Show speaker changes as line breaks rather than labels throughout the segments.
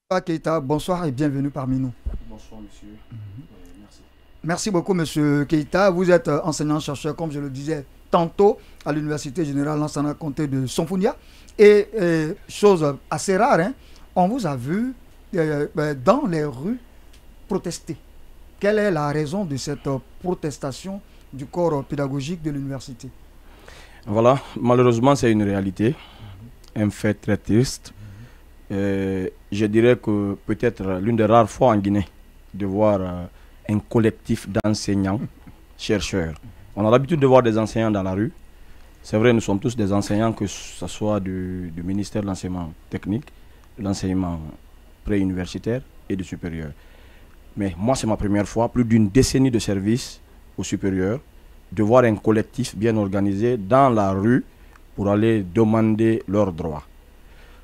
Keïta, bonsoir et bienvenue parmi nous.
Bonsoir monsieur. Merci.
Merci beaucoup monsieur Keïta. Vous êtes enseignant-chercheur, comme je le disais tantôt, à l'Université Générale Lansana Conté de Sonfunia. Et chose assez rare, hein, on vous a vu dans les rues protester. Quelle est la raison de cette protestation du corps pédagogique de l'université?
Voilà, malheureusement c'est une réalité, un fait très triste. Je dirais que peut-être l'une des rares fois en Guinée de voir un collectif d'enseignants, chercheurs. On a l'habitude de voir des enseignants dans la rue. C'est vrai, nous sommes tous des enseignants, que ce soit du ministère de l'enseignement technique, de l'enseignement préuniversitaire et du supérieur. Mais moi, c'est ma première fois, plus d'une décennie de service au supérieur, de voir un collectif bien organisé dans la rue pour aller demander leurs droits.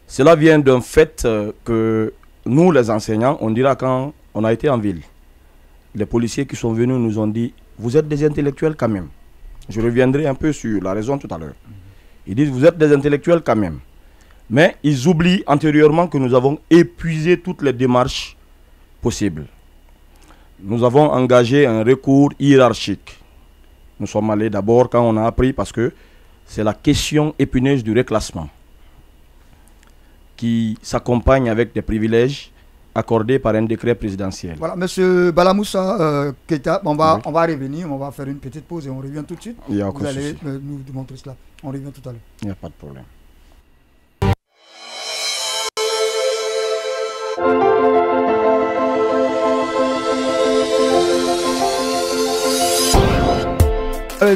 Cela vient d'un fait que nous, les enseignants, on dira quand on a été en ville. Les policiers qui sont venus nous ont dit « Vous êtes des intellectuels quand même ». Je reviendrai un peu sur la raison tout à l'heure. Ils disent « Vous êtes des intellectuels quand même ». Mais ils oublient antérieurement que nous avons épuisé toutes les démarches possibles. Nous avons engagé un recours hiérarchique. Nous sommes allés d'abord quand on a appris, parce que c'est la question épineuse du reclassement qui s'accompagne avec des privilèges accordés par un décret présidentiel.
Voilà, monsieur Balamoussa Keïta, on va revenir, on va faire une petite pause et on revient tout de suite.
Il y a
Vous allez nous démontrer cela. On revient tout à l'heure.
Il n'y a pas de problème.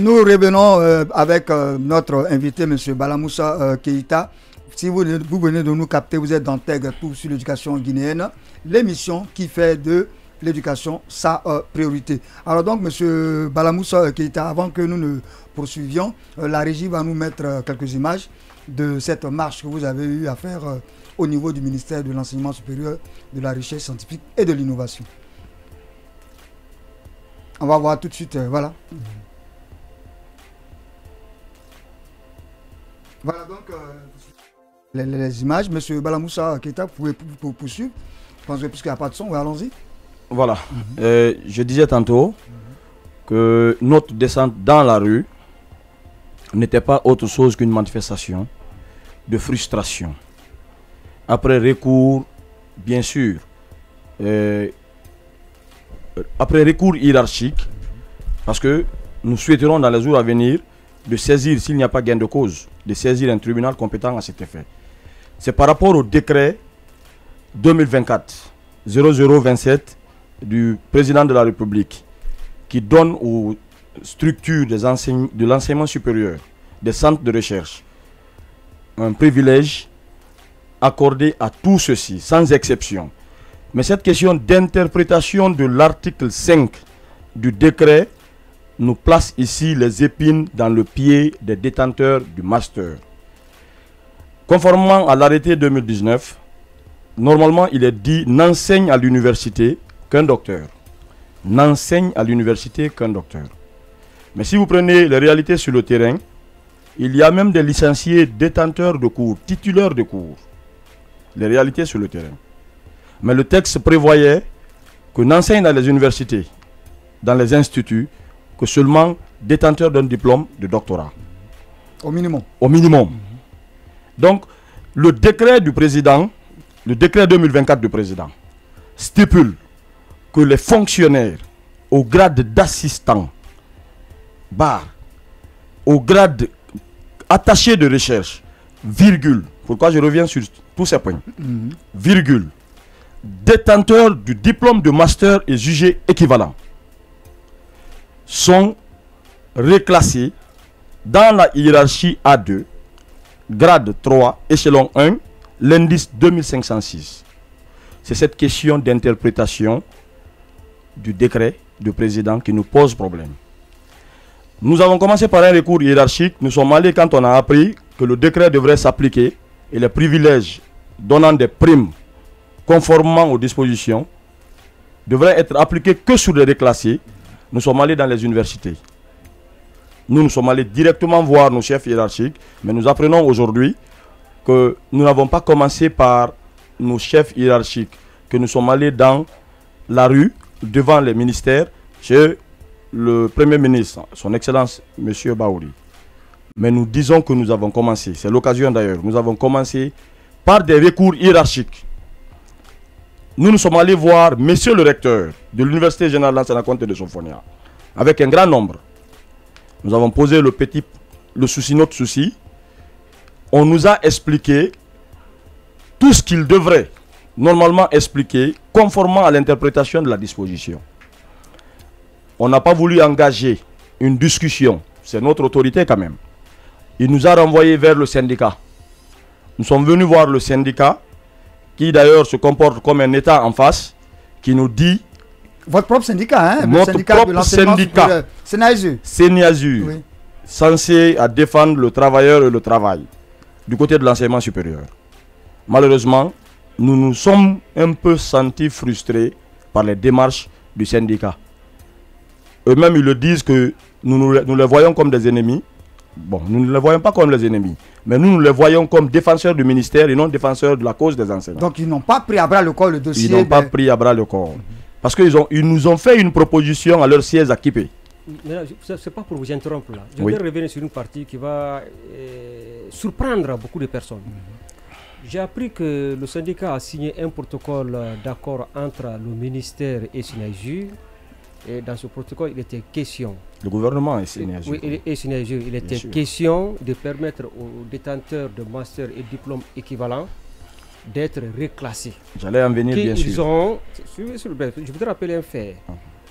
Nous revenons avec notre invité, M. Balamoussa Keïta. Si vous venez de nous capter, vous êtes dans TEG tout sur l'éducation guinéenne, l'émission qui fait de l'éducation sa priorité. Alors donc, M. Balamoussa Keïta, avant que nous ne poursuivions, la régie va nous mettre quelques images de cette marche que vous avez eu à faire au niveau du ministère de l'Enseignement supérieur, de la Recherche scientifique et de l'Innovation. On va voir tout de suite, voilà. Voilà donc les images. Monsieur Balamoussa Keïta, vous pouvez poursuivre. Je pense que puisqu'il n'y a pas de son, allons-y.
Voilà. Je disais tantôt que notre descente dans la rue n'était pas autre chose qu'une manifestation de frustration. Après recours, bien sûr, après recours hiérarchique, parce que nous souhaiterons dans les jours à venir de saisir, s'il n'y a pas gain de cause, de saisir un tribunal compétent à cet effet. C'est par rapport au décret 2024-0027 du président de la République qui donne aux structures de l'enseignement supérieur, des centres de recherche, un privilège accordé à tout ceci, sans exception. Mais cette question d'interprétation de l'article 5 du décret nous place ici les épines dans le pied des détenteurs du master. Conformément à l'arrêté 2019, normalement il est dit n'enseigne à l'université qu'un docteur. N'enseigne à l'université qu'un docteur. Mais si vous prenez les réalités sur le terrain, il y a même des licenciés détenteurs de cours, titulaires de cours. Les réalités sur le terrain. Mais le texte prévoyait que n'enseigne dans les universités, dans les instituts, que seulement détenteurs d'un diplôme de doctorat.
Au minimum.
Au minimum. Donc, le décret du président, le décret 2024 du président, stipule que les fonctionnaires au grade d'assistant, au grade attaché de recherche, virgule, pourquoi je reviens sur tous ces points, virgule, détenteurs du diplôme de master et jugés équivalents, sont reclassés dans la hiérarchie A2, grade 3, échelon 1, l'indice 2506. C'est cette question d'interprétation du décret du président qui nous pose problème. Nous avons commencé par un recours hiérarchique. Nous sommes allés quand on a appris que le décret devrait s'appliquer et les privilèges donnant des primes conformément aux dispositions devraient être appliqués que sur les reclassés. Nous sommes allés dans les universités. Nous sommes allés directement voir nos chefs hiérarchiques, mais nous apprenons aujourd'hui que nous n'avons pas commencé par nos chefs hiérarchiques que nous sommes allés dans la rue, devant les ministères, chez le Premier ministre, son Excellence M. Baouri. Mais nous disons que nous avons commencé, c'est l'occasion d'ailleurs, nous avons commencé par des recours hiérarchiques. Nous sommes allés voir monsieur le recteur de l'Université générale Lansana Conté de Sofonia, avec un grand nombre. Nous avons posé notre souci. On nous a expliqué tout ce qu'il devrait normalement expliquer conformément à l'interprétation de la disposition. On n'a pas voulu engager une discussion, c'est notre autorité quand même. Il nous a renvoyés vers le syndicat. Nous sommes venus voir le syndicat, qui d'ailleurs se comporte comme un État en face, qui nous dit...
Votre propre syndicat, hein?
Notre propre syndicat, Séniazur,
oui.
Censé à défendre le travailleur et le travail, du côté de l'enseignement supérieur. Malheureusement, nous nous sommes un peu sentis frustrés par les démarches du syndicat. Eux-mêmes, ils le disent que nous les voyons comme des ennemis. Bon, nous ne les voyons pas comme les ennemis, mais nous les voyons comme défenseurs du ministère et non défenseurs de la cause des enseignants.
Donc ils n'ont pas pris à bras le corps le dossier.
Ils n'ont pas pris à bras le corps. Parce qu'ils nous ont fait une proposition à leur siège à Kipé.
Ce n'est pas pour vous interrompre là. Je vais revenir sur une partie qui va surprendre beaucoup de personnes. J'ai appris que le syndicat a signé un protocole d'accord entre le ministère et Séniazur. Et dans ce protocole, il était question...
Le gouvernement est Séniazur.
Oui, et Séniazur. Il était question de permettre aux détenteurs de master et diplômes équivalents d'être reclassés.
J'allais en venir, bien sûr.
Je voudrais rappeler un fait,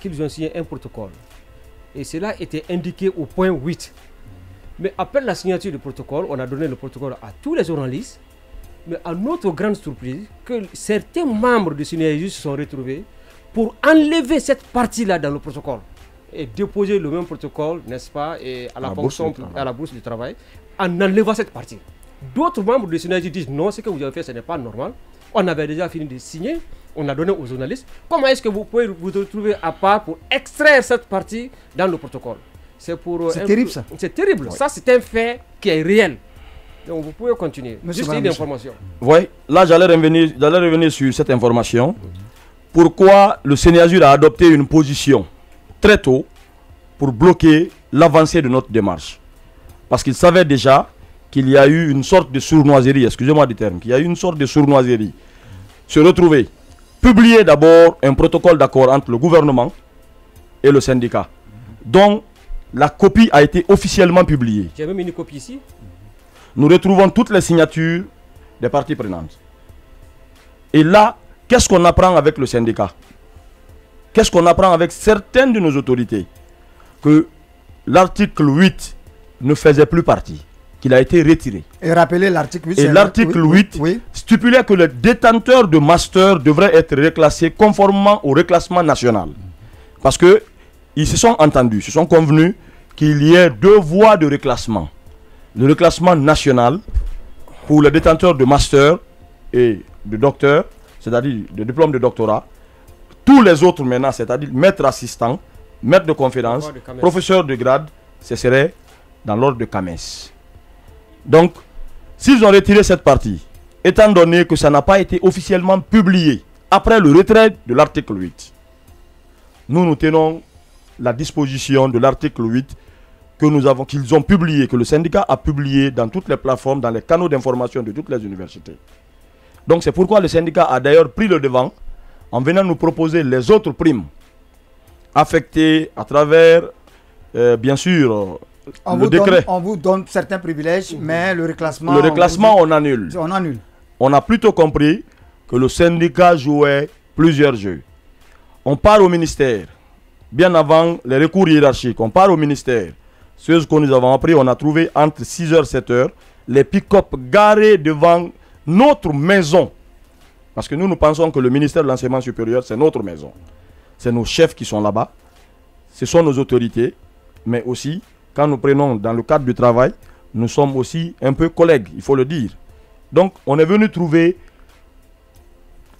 qu'ils ont signé un protocole. Et cela était indiqué au point 8. Mais après la signature du protocole, on a donné le protocole à tous les journalistes. Mais à notre grande surprise, que certains membres de Séniazur se sont retrouvés pour enlever cette partie-là dans le protocole et déposer le même protocole, n'est-ce pas, et à la bourse du travail, en enlevant cette partie. D'autres membres de Séniazur disent non, ce que vous avez fait, ce n'est pas normal. On avait déjà fini de signer, on a donné aux journalistes. Comment est-ce que vous pouvez vous retrouver à part pour extraire cette partie dans le protocole? C'est
terrible ça.
C'est terrible. Oui. Ça, c'est un fait qui est réel. Donc vous pouvez continuer. Juste une information.
Oui, là j'allais revenir sur cette information. Pourquoi le Séniazur a adopté une position très tôt pour bloquer l'avancée de notre démarche? Parce qu'il savait déjà qu'il y a eu une sorte de sournoiserie, excusez-moi du terme, qu'il y a eu une sorte de sournoiserie. Se retrouver, publier d'abord un protocole d'accord entre le gouvernement et le syndicat, dont la copie a été officiellement publiée.
J'ai même une copie ici.
Nous retrouvons toutes les signatures des parties prenantes. Et là, qu'est-ce qu'on apprend avec le syndicat? Qu'est-ce qu'on apprend avec certaines de nos autorités? Que l'article 8 ne faisait plus partie, qu'il a été retiré.
Et rappelez l'article 8.
Et l'article 8 stipulait que les détenteurs de master devraient être reclassés conformément au reclassement national. Parce qu'ils se sont entendus, se sont convenus qu'il y ait deux voies de reclassement. Le reclassement national pour les détenteurs de master et de docteur, c'est-à-dire de diplôme de doctorat. Tous les autres maintenant, c'est-à-dire maître assistant, maître de conférence, professeur de grade, ce serait dans l'ordre de CAMES. Donc, s'ils ont retiré cette partie, étant donné que ça n'a pas été officiellement publié après le retrait de l'article 8, nous tenons la disposition de l'article 8 qu'ils ont publié, que le syndicat a publié dans toutes les plateformes, dans les canaux d'information de toutes les universités. Donc c'est pourquoi le syndicat a d'ailleurs pris le devant en venant nous proposer les autres primes affectées à travers, bien sûr, le décret.
On vous donne certains privilèges, mais le reclassement...
Le reclassement, on annule.
On annule.
On a plutôt compris que le syndicat jouait plusieurs jeux. On part au ministère, bien avant les recours hiérarchiques, on part au ministère. Ce que nous avons appris, on a trouvé entre 6h et 7h les pick-up garés devant notre maison. Parce que nous pensons que le ministère de l'Enseignement supérieur, c'est notre maison. C'est nos chefs qui sont là-bas. Ce sont nos autorités. Mais aussi, quand nous prenons dans le cadre du travail, nous sommes aussi un peu collègues, il faut le dire. Donc, on est venu trouver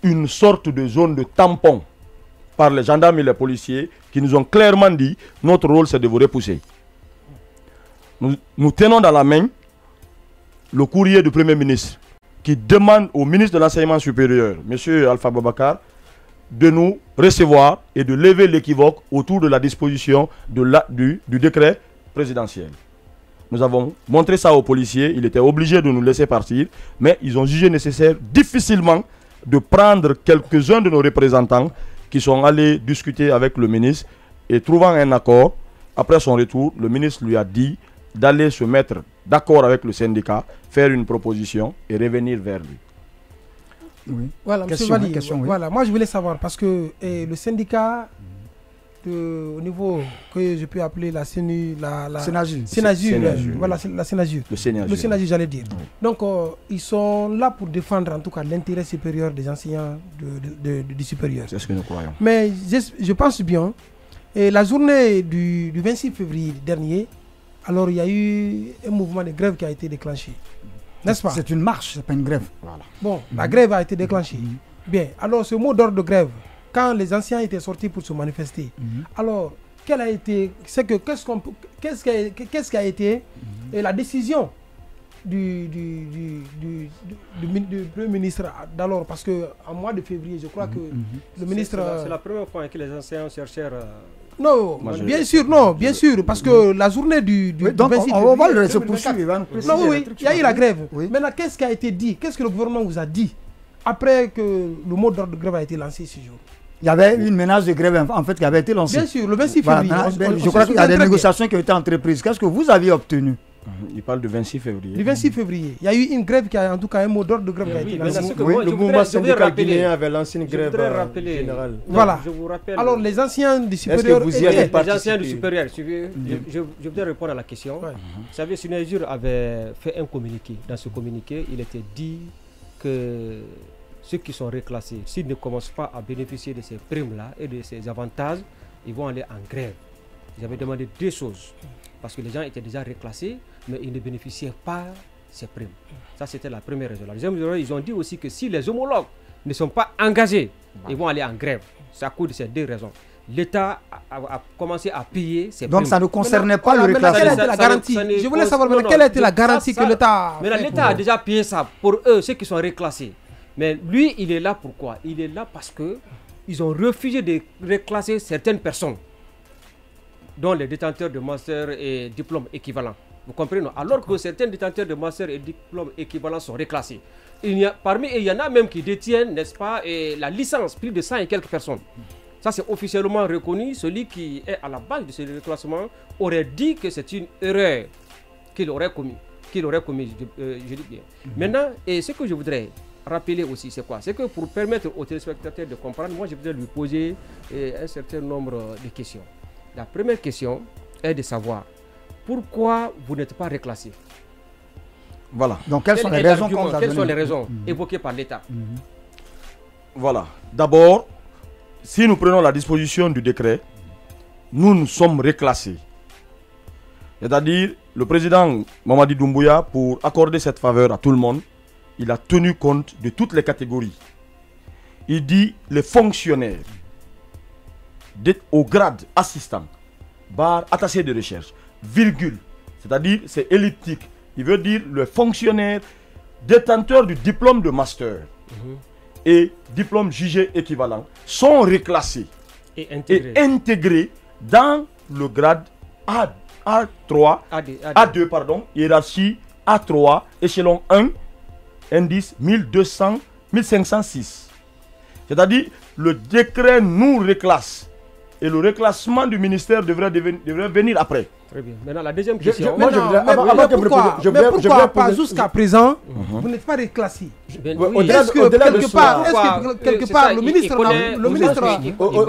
une sorte de zone de tampon par les gendarmes et les policiers qui nous ont clairement dit « Notre rôle, c'est de vous repousser ». Nous tenons dans la main le courrier du Premier ministre qui demande au ministre de l'Enseignement supérieur, M. Alpha Babakar, de nous recevoir et de lever l'équivoque autour de la disposition du décret présidentiel. Nous avons montré ça aux policiers, ils étaient obligés de nous laisser partir, mais ils ont jugé nécessaire difficilement de prendre quelques-uns de nos représentants qui sont allés discuter avec le ministre et trouvant un accord, après son retour, le ministre lui a dit d'aller se mettre d'accord avec le syndicat, faire une proposition et revenir vers lui.
Oui. Voilà, M. Vali, voilà, moi je voulais savoir, parce que le syndicat, au niveau que je peux appeler la Sénasur, voilà, la Sénasur, le Sénasur, j'allais dire. Oui. Donc, ils sont là pour défendre en tout cas l'intérêt supérieur des enseignants du supérieur.
C'est ce que nous croyons.
Mais je pense bien, et la journée du 26 février dernier, alors il y a eu un mouvement de grève qui a été déclenché. N'est-ce pas?
C'est une marche, c'est pas une grève. Voilà.
Bon, la grève a été déclenchée. Bien, alors ce mot d'ordre de grève, quand les anciens étaient sortis pour se manifester, alors quelle a été, qu'est-ce qui a été la décision du Premier ministre d'alors, parce qu'en mois de février, je crois que le ministre...
C'est la première fois que les anciens cherchèrent...
Non, bien sûr, non, bien sûr, parce que la journée du 26
on va le laisser poursuivre.
Non, oui, il y a eu la grève. Oui. Maintenant, qu'est-ce qui a été dit? Qu'est-ce que le gouvernement vous a dit après que le mot d'ordre de grève a été lancé ce jour?
Il y avait une menace de grève en fait qui avait été lancée.
Bien sûr, le 26 février.
Je crois qu'il y a des négociations qui ont été entreprises. Qu'est-ce que vous aviez obtenu?
Il parle du 26 février.
Du 26 février. Il y a eu une grève qui a, en tout cas, un mot d'ordre de grève qui a été lancé.
Le mouvement syndical guinéen avait lancé une grève générale.
Voilà. Alors, les anciens du supérieur...
Les anciens du supérieur, je voudrais répondre à la question. Vous savez, Sénasur avait fait un communiqué. Dans ce communiqué, il était dit que ceux qui sont reclassés, s'ils ne commencent pas à bénéficier de ces primes-là et de ces avantages, ils vont aller en grève. Ils avaient demandé deux choses. Parce que les gens étaient déjà reclassés, mais ils ne bénéficiaient pas de ces primes. Ça, c'était la première raison. La deuxième raison, ils ont dit aussi que si les homologues ne sont pas engagés, ils vont aller en grève. C'est à cause de ces deux raisons. L'État a commencé à payer ces primes.
Donc ça ne concernait pas le reclassement.
Quelle était la garantie? Je voulais savoir quelle était la garantie que l'État a...
Mais l'État a déjà payé ça pour eux, ceux qui sont reclassés. Mais lui, il est là pourquoi? Il est là parce qu'ils ont refusé de reclasser certaines personnes, dont les détenteurs de master et diplômes équivalents. Vous comprenez? Alors que certains détenteurs de master et diplômes équivalents sont reclassés. Parmi eux, il y en a même qui détiennent, n'est-ce pas, la licence, plus de 100 et quelques personnes. Ça, c'est officiellement reconnu. Celui qui est à la base de ce reclassement aurait dit que c'est une erreur qu'il aurait commis. Je dis bien. Maintenant, et ce que je voudrais rappeler aussi, c'est quoi? C'est que pour permettre aux téléspectateurs de comprendre, moi, je voudrais lui poser un certain nombre de questions. La première question est de savoir pourquoi vous n'êtes pas reclassé.
Voilà.
Donc, quelles sont les raisons
évoquées par l'État?
Voilà. D'abord, si nous prenons la disposition du décret, nous sommes reclassés. C'est-à-dire, le président Mamadi Doumbouya, pour accorder cette faveur à tout le monde, il a tenu compte de toutes les catégories. Il dit les fonctionnaires au grade assistant, barre attaché de recherche, virgule, c'est-à-dire c'est elliptique. Il veut dire le fonctionnaire détenteur du diplôme de master et diplôme jugé équivalent sont reclassés et intégrés dans le grade A3, A2, pardon, hiérarchie A3, échelon 1, indice 1506. C'est-à-dire le décret nous reclasse. Et le reclassement du ministère devrait venir après.
Très bien. Maintenant, la deuxième question.
Pourquoi pas jusqu'à présent, vous n'êtes pas reclassé? Est-ce que quelque part, le ministre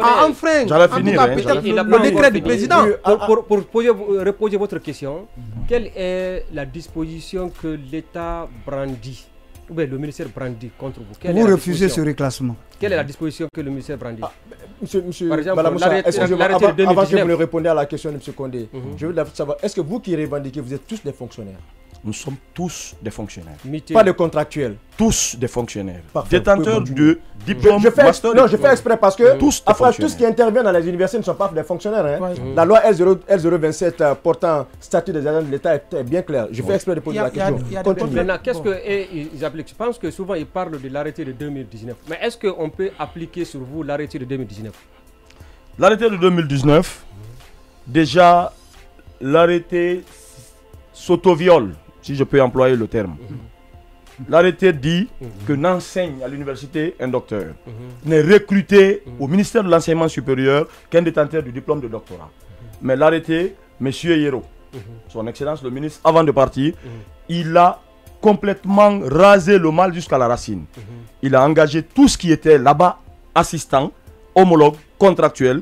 a enfreint le décret du président?
Pour reposer votre question, quelle est la disposition que l'État brandit, ou bien le ministère brandit contre vous?
Vous refusez ce reclassement.
Quelle est la disposition que le ministère brandit?
Monsieur Balamoussa, excusez-moi, avant que vous ne répondiez à la question de M. Condé, je veux savoir, est-ce que vous qui revendiquez, vous êtes tous des fonctionnaires?
Nous sommes tous des fonctionnaires.
Pas de contractuels.
Tous des fonctionnaires.
Parfait.
Détenteurs de diplômes.
Je fais exprès parce que
tous
ce qui intervient dans les universités ne sont pas des fonctionnaires. Hein. La loi L027 portant statut des agents de l'État est bien claire. Je fais exprès de poser la question.
Maintenant, qu'est-ce qu'ils appliquent? Je pense que souvent ils parlent de l'arrêté de 2019. Mais est-ce qu'on peut appliquer sur vous l'arrêté de 2019?
L'arrêté de 2019, déjà, l'arrêté s'auto-viole, si je peux employer le terme. L'arrêté dit que n'enseigne à l'université un docteur, n'est recruté au ministère de l'enseignement supérieur qu'un détenteur du diplôme de doctorat. Mais l'arrêté, M. Hierro, son Excellence le ministre, avant de partir, il a complètement rasé le mal jusqu'à la racine. Il a engagé tout ce qui était là-bas, assistant, homologue, contractuel,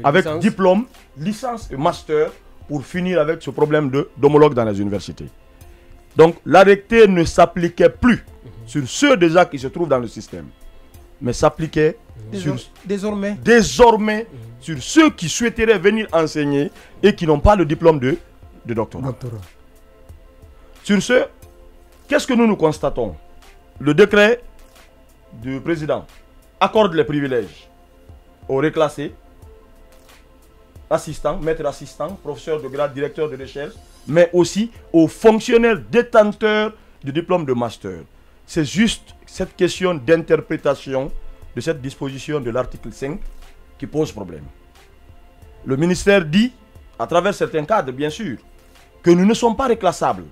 avec diplôme, licence et master, pour finir avec ce problème d'homologue dans les universités. Donc l'arrêté ne s'appliquait plus sur ceux déjà qui se trouvent dans le système, mais s'appliquait désormais sur ceux qui souhaiteraient venir enseigner et qui n'ont pas le diplôme de doctorat. Sur ce, qu'est-ce que nous constatons? Le décret du président accorde les privilèges aux reclassés, assistants, maîtres assistants, professeurs de grade, directeurs de recherche, mais aussi aux fonctionnaires détenteurs du diplôme de master. C'est juste cette question d'interprétation de cette disposition de l'article 5 qui pose problème. Le ministère dit, à travers certains cadres bien sûr, que nous ne sommes pas réclassables.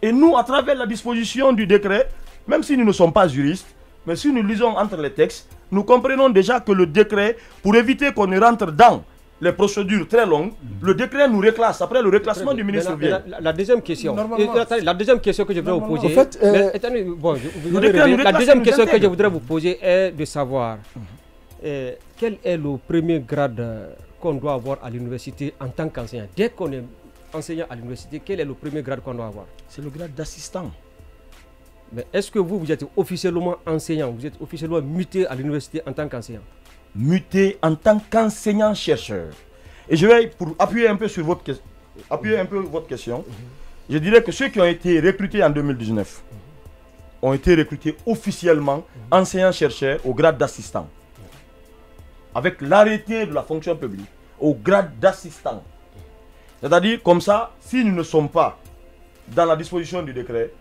Et nous, à travers la disposition du décret, même si nous ne sommes pas juristes, mais si nous lisons entre les textes, nous comprenons déjà que le décret, pour éviter qu'on ne rentre dans les procédures très longues, le décret nous reclasse. Après le reclassement du ministre vient.
La deuxième question. La deuxième question que je voudrais vous poser. En fait, la deuxième question que je voudrais vous poser est de savoir quel est le premier grade qu'on doit avoir à l'université en tant qu'enseignant. Dès qu'on est enseignant à l'université, quel est le premier grade qu'on doit avoir?
C'est le grade d'assistant.
Mais est-ce que vous êtes officiellement enseignant, vous êtes officiellement muté à l'université en tant qu'enseignant?
Muté en tant qu'enseignant-chercheur. Et je vais, pour appuyer un peu sur votre question, je dirais que ceux qui ont été recrutés en 2019 ont été recrutés officiellement enseignants-chercheurs au grade d'assistant. Avec l'arrêté de la fonction publique, au grade d'assistant. C'est-à-dire, comme ça, si nous ne sommes pas dans la disposition du décret,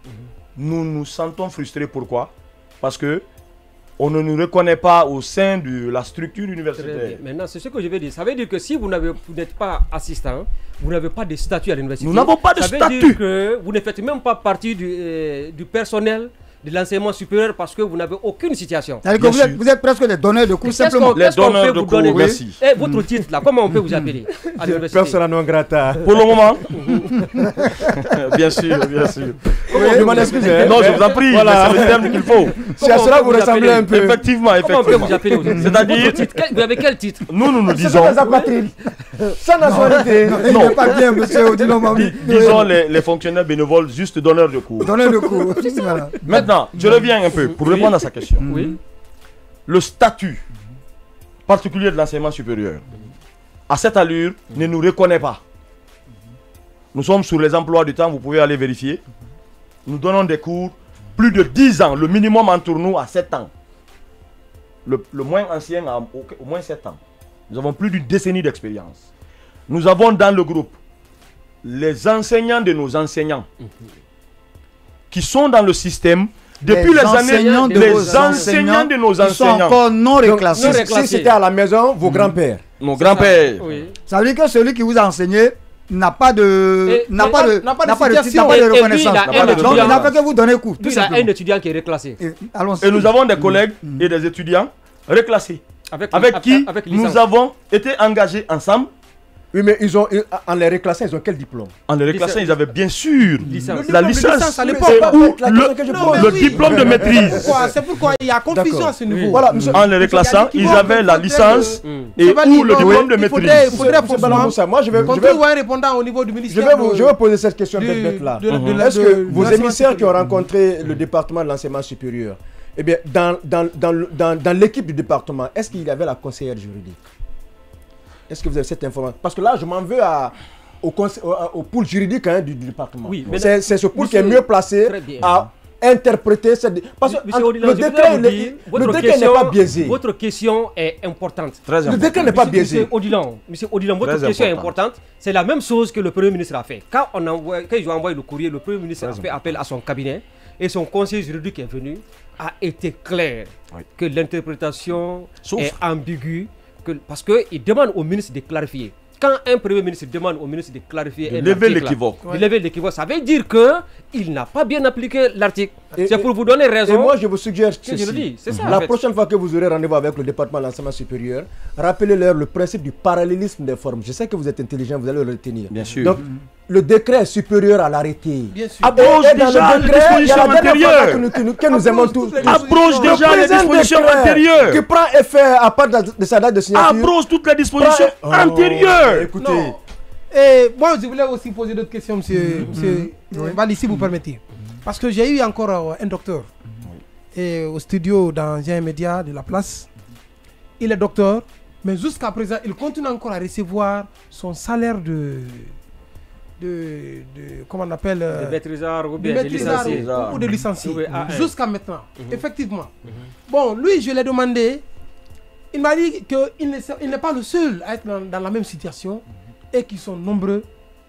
nous nous sentons frustrés. Pourquoi? Parce que on ne nous reconnaît pas au sein de la structure universitaire.
Maintenant, c'est ce que je veux dire. Ça veut dire que si vous n'êtes pas assistant, vous n'avez pas de statut à l'université.
Nous n'avons pas de statut.
Ça veut dire que vous ne faites même pas partie du personnel de l'enseignement supérieur parce que vous n'avez aucune situation.
Vous êtes presque des donneurs de cours, simplement.
Les donneurs de cours, merci.
Et votre titre, là, comment on peut vous appeler à l'université?
Persona non grata.
Pour le moment. Bien sûr, bien sûr.
Je m'en excuse.
Non, je vous en prie, c'est le terme qu'il faut.
Si à cela vous ressemblez un peu.
Effectivement,
comment on peut vous appeler aujourd'hui?
C'est-à-dire,
vous avez quel titre?
nous disons.
Sans nationalité.
Non, pas bien, monsieur.
Disons les fonctionnaires bénévoles, juste donneurs de cours.
Donneurs de cours.
Maintenant, je reviens un peu pour répondre à sa question.
Oui.
Le statut particulier de l'enseignement supérieur, à cette allure, ne nous reconnaît pas. Nous sommes sur les emplois du temps, vous pouvez aller vérifier. Nous donnons des cours plus de 10 ans, le minimum entre nous à 7 ans. Le moins ancien a au moins 7 ans. Nous avons plus d'une décennie d'expérience. Nous avons dans le groupe les enseignants de nos enseignants qui sont dans le système depuis les enseignants de nos enseignants.
Ils sont encore non reclassés.
Si c'était à la maison, vos grands-pères.
Nos grands-pères.
Oui.
Ça veut dire que celui qui vous a enseigné n'a pas de reconnaissance. Donc il n'a fait que vous donner cours.
Il y a un étudiant qui est reclassé.
Et nous avons des collègues et des étudiants reclassés avec qui nous avons été engagés ensemble.
Oui, mais en les reclassant, ils ont quel diplôme?
En les reclassant, ils avaient bien sûr
la licence
à l'époque, le diplôme de maîtrise.
C'est pourquoi il y a confusion à ce niveau.
Voilà,
en les reclassant, ils avaient la licence et ou le diplôme de maîtrise.
Il faudrait
moi, je vais
répondant au niveau du ministère.
Je vais poser cette question bête-là. Est-ce que vos émissaires qui ont rencontré le département de l'enseignement supérieur, eh bien, dans l'équipe du département, est-ce qu'il y avait la conseillère juridique? Est-ce que vous avez cette information? Parce que là, je m'en veux à au pôle juridique du département.
Oui,
c'est ce pôle qui est mieux placé à interpréter cette... Parce que le décret n'est pas biaisé.
Votre question est importante.
Le décret n'est pas biaisé.
Monsieur Odilon, votre question est importante. C'est la même chose que le Premier ministre a fait. Quand ils ont envoyé le courrier, le Premier ministre a fait appel à son cabinet et son conseiller juridique est venu, a été clair que l'interprétation est ambiguë parce qu'il demande au ministre de clarifier. Quand un Premier ministre demande au ministre de clarifier
de lever l'équivoque,
ça veut dire qu'il n'a pas bien appliqué l'article. C'est pour vous donner raison.
Et moi, je vous suggère
la
prochaine fois que vous aurez rendez-vous avec le département de l'enseignement supérieur, rappelez-leur le principe du parallélisme des formes. Je sais que vous êtes intelligent, vous allez le retenir.
Bien sûr.
Donc, le décret est supérieur à l'arrêté.
Bien sûr. Abroge déjà les dispositions antérieures.
Que nous aimons tous.
Abroge déjà les dispositions antérieures.
Qui prend effet à part de sa date de signature.
Abroge toutes les dispositions antérieures.
Écoutez.
Et moi, je voulais aussi poser d'autres questions, monsieur Bali, si vous permettez. Parce que j'ai eu encore un docteur au studio dans un média de la place. Il est docteur, mais jusqu'à présent, il continue encore à recevoir son salaire de comment on appelle
de maîtrisard ou bien de licencié
ou de licencié jusqu'à maintenant. Effectivement. Bon, lui, je l'ai demandé. Il m'a dit qu'il n'est pas le seul à être dans la même situation et qu'ils sont nombreux,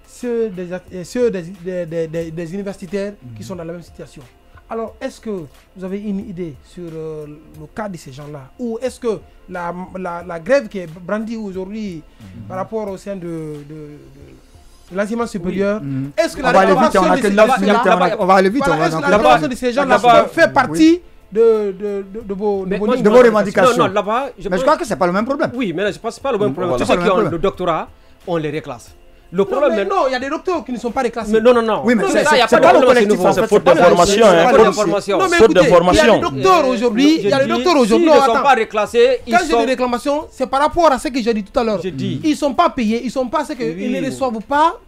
ceux des universitaires qui sont dans la même situation. Alors, est-ce que vous avez une idée sur le cas de ces gens-là? Ou est-ce que la grève qui est brandie aujourd'hui par rapport au sein de l'enseignement supérieur, est-ce que la réclamation de ces gens-là fait partie de vos
revendications? Non, là-bas, je crois que ce n'est pas le même problème.
Oui, mais je pense que ce n'est pas le même problème. Tous ceux qui ont le doctorat, on les reclasse. Le problème
non, il y a des docteurs qui ne sont pas reclassés.
Mais non.
Oui, mais
c'est pas le collectif.
C'est faute d'information.
Faute d'information. Il y a des docteurs aujourd'hui.
Ils ne sont pas reclassés.
Quand j'ai des réclamations, c'est par rapport à ce que j'ai dit tout à l'heure. Ils ne sont pas payés. Ils ne sont pas ce qu'ils ne reçoivent pas.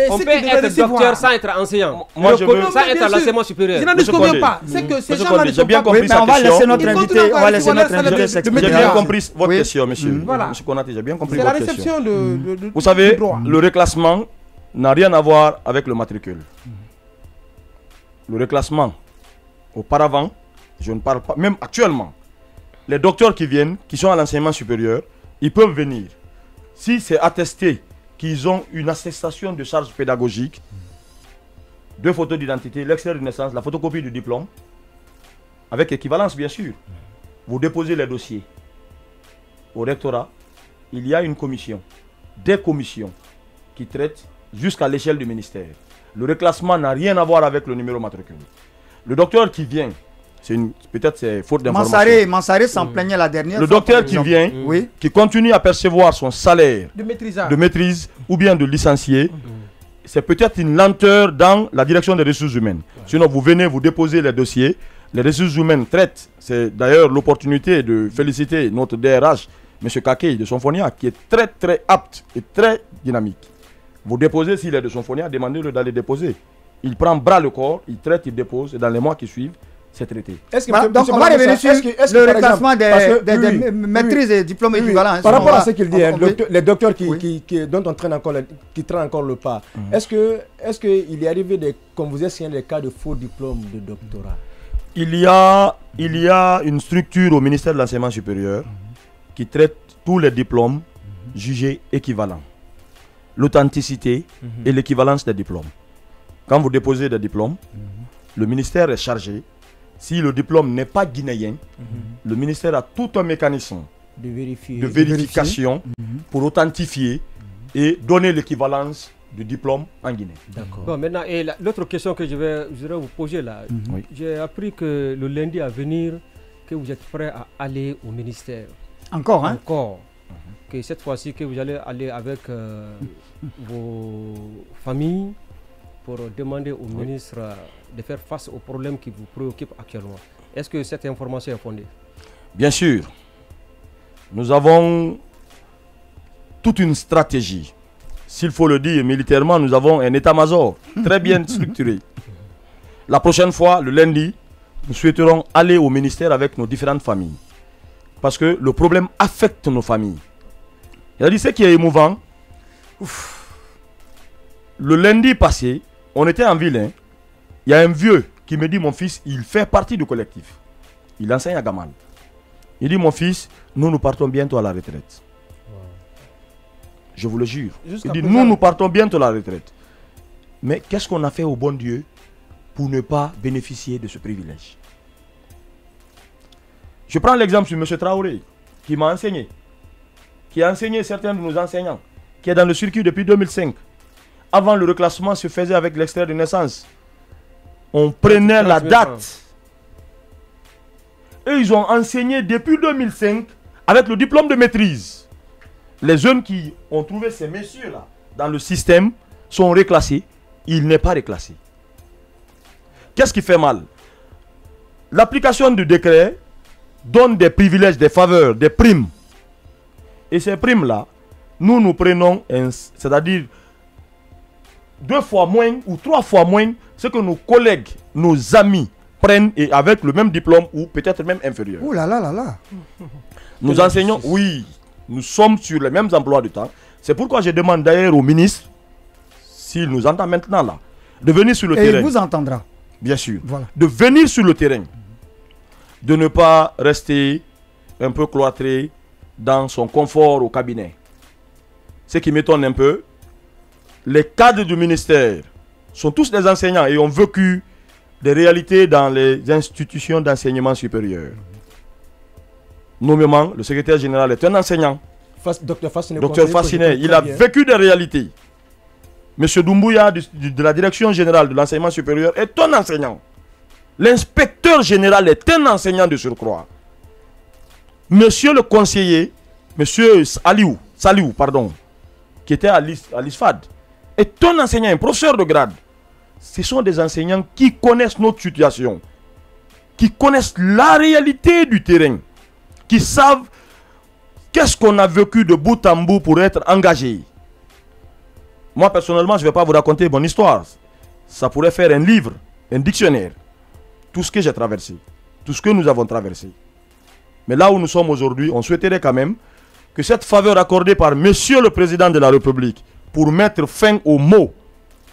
On peut être docteur sans être enseignant. Sans être à l'enseignement supérieur.
Je n'en disconviens pas. C'est que ces gens-là ne sont pas
payés.
On va laisser notre invité. On va laisser notre invité s'exprimer.
J'ai bien compris votre question, monsieur. Monsieur Konaté, j'ai bien compris votre question.
C'est la réception de.
Vous savez, le reclassement n'a rien à voir avec le matricule. Le reclassement, auparavant, je ne parle pas, même actuellement, les docteurs qui viennent, qui sont à l'enseignement supérieur, ils peuvent venir. Si c'est attesté qu'ils ont une attestation de charge pédagogique, 2 photos d'identité, l'extrait de naissance, la photocopie du diplôme, avec équivalence bien sûr, vous déposez les dossiers au rectorat. Il y a une commission, des commissions qui traitent jusqu'à l'échelle du ministère. Le reclassement n'a rien à voir avec le numéro matricule. Le docteur qui vient, peut-être c'est faute d'information.
Mansaré s'en plaignait la dernière
fois. Le docteur qui vient, qui continue à percevoir son salaire de maîtrise ou bien de licencié, c'est peut-être une lenteur dans la direction des ressources humaines. Sinon, vous venez, vous déposez les dossiers, les ressources humaines traitent. C'est d'ailleurs l'opportunité de féliciter notre DRH, M. Kakei de Sonfonia, qui est très très apte et très dynamique. Vous déposez, s'il est de Sonfonia, demandez-le d'aller déposer. Il prend bras le corps, il traite, il dépose, et dans les mois qui suivent, c'est traité.
Donc on va revenir sur le reclassement des maîtrises et diplômes équivalents.
Par rapport à ce qu'il dit, les docteurs dont on traîne encore, qui traînent encore le pas, est-ce qu'il est arrivé, comme vous avez signé, des cas de faux diplômes de doctorat?
Il y a une structure au ministère de l'Enseignement supérieur qui traite tous les diplômes jugés équivalents. L'authenticité et l'équivalence des diplômes. Quand vous déposez des diplômes, le ministère est chargé. Si le diplôme n'est pas guinéen, le ministère a tout un mécanisme de vérification pour authentifier et donner l'équivalence du diplôme en Guinée.
D'accord. Bon, maintenant, l'autre question que je vais vous poser là, j'ai appris que le lundi à venir, que vous êtes prêt à aller au ministère.
Encore, hein?
Encore. Que cette fois-ci, que vous allez aller avec vos familles pour demander au ministre de faire face aux problèmes qui vous préoccupent actuellement. Est-ce que cette information est fondée?
Bien sûr. Nous avons toute une stratégie. S'il faut le dire, militairement, nous avons un état-major très bien structuré. La prochaine fois, le lundi, nous souhaiterons aller au ministère avec nos différentes familles. Parce que le problème affecte nos familles. Il a dit ce qui est émouvant. le lundi passé, on était en ville. Il y a un vieux qui me dit, mon fils, il fait partie du collectif. Il enseigne à Gamal. Il dit, mon fils, nous partons bientôt à la retraite. Wow. Je vous le jure. Il dit, nous partons bientôt à la retraite. Mais qu'est-ce qu'on a fait au bon Dieu pour ne pas bénéficier de ce privilège? Je prends l'exemple sur M. Traoré, qui m'a enseigné, qui a enseigné certains de nos enseignants, qui est dans le circuit depuis 2005. Avant, le reclassement se faisait avec l'extrait de naissance. On prenait la date. Et ils ont enseigné depuis 2005 avec le diplôme de maîtrise. Les jeunes qui ont trouvé ces messieurs-là dans le système sont reclassés. Il n'est pas reclassé. Qu'est-ce qui fait mal? L'application du décret donne des privilèges, des faveurs, des primes. Et ces primes-là, nous prenons, c'est-à-dire 2 fois moins ou 3 fois moins ce que nos collègues, nos amis prennent et avec le même diplôme ou peut-être même inférieur.
Ouh là là là là.
Nous enseignons, oui, nous sommes sur les mêmes emplois de temps. C'est pourquoi je demande d'ailleurs au ministre, s'il nous entend maintenant là, de venir sur le terrain.
Et il vous entendra.
Bien sûr.
Voilà.
De venir sur le terrain. De ne pas rester un peu cloîtré dans son confort au cabinet. Ce qui m'étonne un peu, les cadres du ministère sont tous des enseignants et ont vécu des réalités dans les institutions d'enseignement supérieur. Nommément, le secrétaire général est un enseignant.
Docteur
Fassinet, il a vécu des réalités. Monsieur Doumbouya de la direction générale de l'enseignement supérieur est un enseignant. L'inspecteur général est un enseignant de surcroît. Monsieur le conseiller, monsieur Saliou, qui était à l'ISFAD, est un enseignant, un professeur de grade. Ce sont des enseignants qui connaissent notre situation, qui connaissent la réalité du terrain, qui savent qu'est-ce qu'on a vécu de bout en bout pour être engagé. Moi, personnellement, je ne vais pas vous raconter mon histoire. Ça pourrait faire un livre, un dictionnaire. Tout ce que j'ai traversé, tout ce que nous avons traversé. Mais là où nous sommes aujourd'hui, on souhaiterait quand même que cette faveur accordée par Monsieur le Président de la République pour mettre fin aux maux,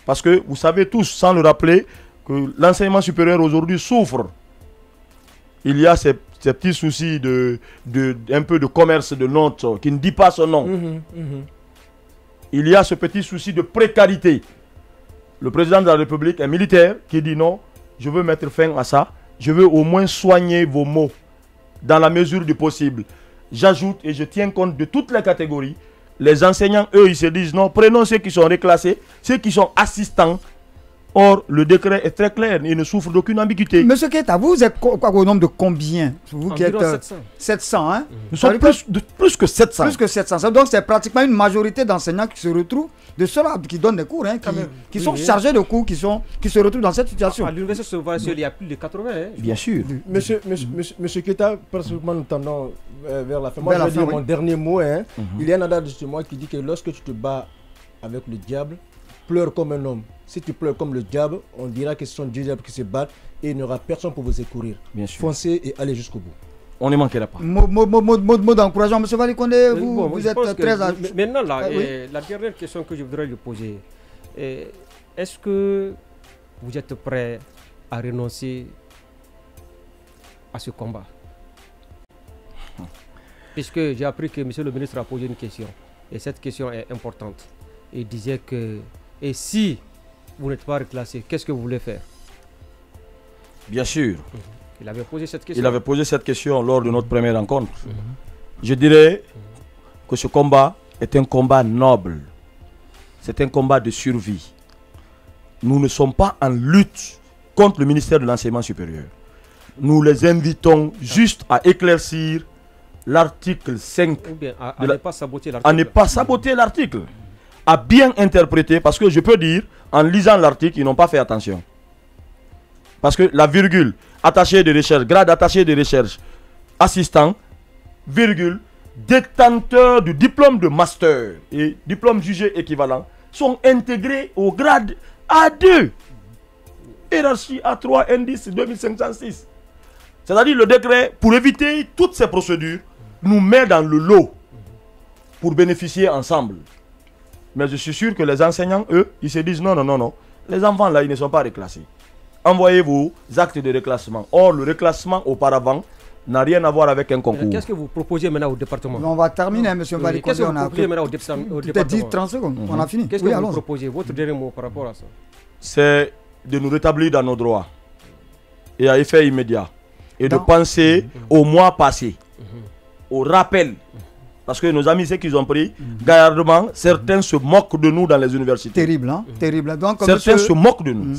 parce que vous savez tous, sans le rappeler, que l'enseignement supérieur aujourd'hui souffre. Il y a ces petits soucis un peu de commerce de notes qui ne dit pas son nom. Il y a ce petit souci de précarité. Le président de la République est militaire qui dit non, je veux mettre fin à ça. Je veux au moins soigner vos maux dans la mesure du possible. J'ajoute et je tiens compte de toutes les catégories. Les enseignants, eux, ils se disent non, prenons ceux qui sont reclassés, ceux qui sont assistants. Or, le décret est très clair, il ne souffre d'aucune ambiguïté.
Monsieur Keita, vous êtes au nombre de combien? Vous qui êtes 700, hein?
Nous sommes plus que 700.
Plus que 700. Donc, c'est pratiquement une majorité d'enseignants qui se retrouvent, de ceux-là qui donnent des cours, hein, qui sont chargés de cours, qui se retrouvent dans cette situation.
À l'université Sauvage, il y a plus de 80. Hein,
bien sûr.
Monsieur Keita, pratiquement nous tendons vers la fin. Moi, je vais dire mon dernier mot. Hein. Il y a un adage de chez moi qui dit que lorsque tu te bats avec le diable, pleure comme un homme. Si tu pleures comme le diable, on dira que ce sont deux diables qui se battent et il n'y aura personne pour vous secourir. Bien sûr. Foncez et allez jusqu'au bout.
On ne manquera pas.
Mot d'encouragement, M. Valikonde, vous êtes très...
Maintenant, là, la dernière question que je voudrais lui poser, est-ce que vous êtes prêt à renoncer à ce combat? Puisque j'ai appris que M. le ministre a posé une question, et cette question est importante. Il disait que, et si vous n'êtes pas reclassé, qu'est-ce que vous voulez faire?
Bien sûr.
Il avait posé cette question.
Il avait posé cette question lors de notre première rencontre. Je dirais que ce combat est un combat noble. C'est un combat de survie. Nous ne sommes pas en lutte contre le ministère de l'Enseignement supérieur. Nous les invitons juste à éclaircir l'article 5.
Ou bien à ne pas saboter l'article.
À ne pas saboter l'article. À bien interpréter, parce que je peux dire, en lisant l'article, ils n'ont pas fait attention. Parce que la virgule, attaché de recherche, grade attaché de recherche, assistant, virgule, détenteur du diplôme de master et diplôme jugé équivalent sont intégrés au grade A2. Hiérarchie A3, indice 2506. C'est-à-dire le décret, pour éviter toutes ces procédures, nous met dans le lot pour bénéficier ensemble. Mais je suis sûr que les enseignants, eux, ils se disent non, non, non, non. Les enfants là, ils ne sont pas reclassés. Envoyez vos actes de reclassement. Or, le reclassement auparavant n'a rien à voir avec un concours.
Qu'est-ce que vous proposez maintenant au département?
On va terminer, M. Mbali.
Qu'est-ce que vous proposez maintenant au département?
Peut-être 10, 30 secondes, on a fini.
Qu'est-ce que vous proposez? Votre dernier mot par rapport à ça?
C'est de nous rétablir dans nos droits et à effet immédiat. Et de penser au mois passé, au rappel. Parce que nos amis, ceux qu'ils ont pris, gaillardement, certains se moquent de nous dans les universités.
Terrible, hein? Terrible. Donc,
certains se moquent de nous.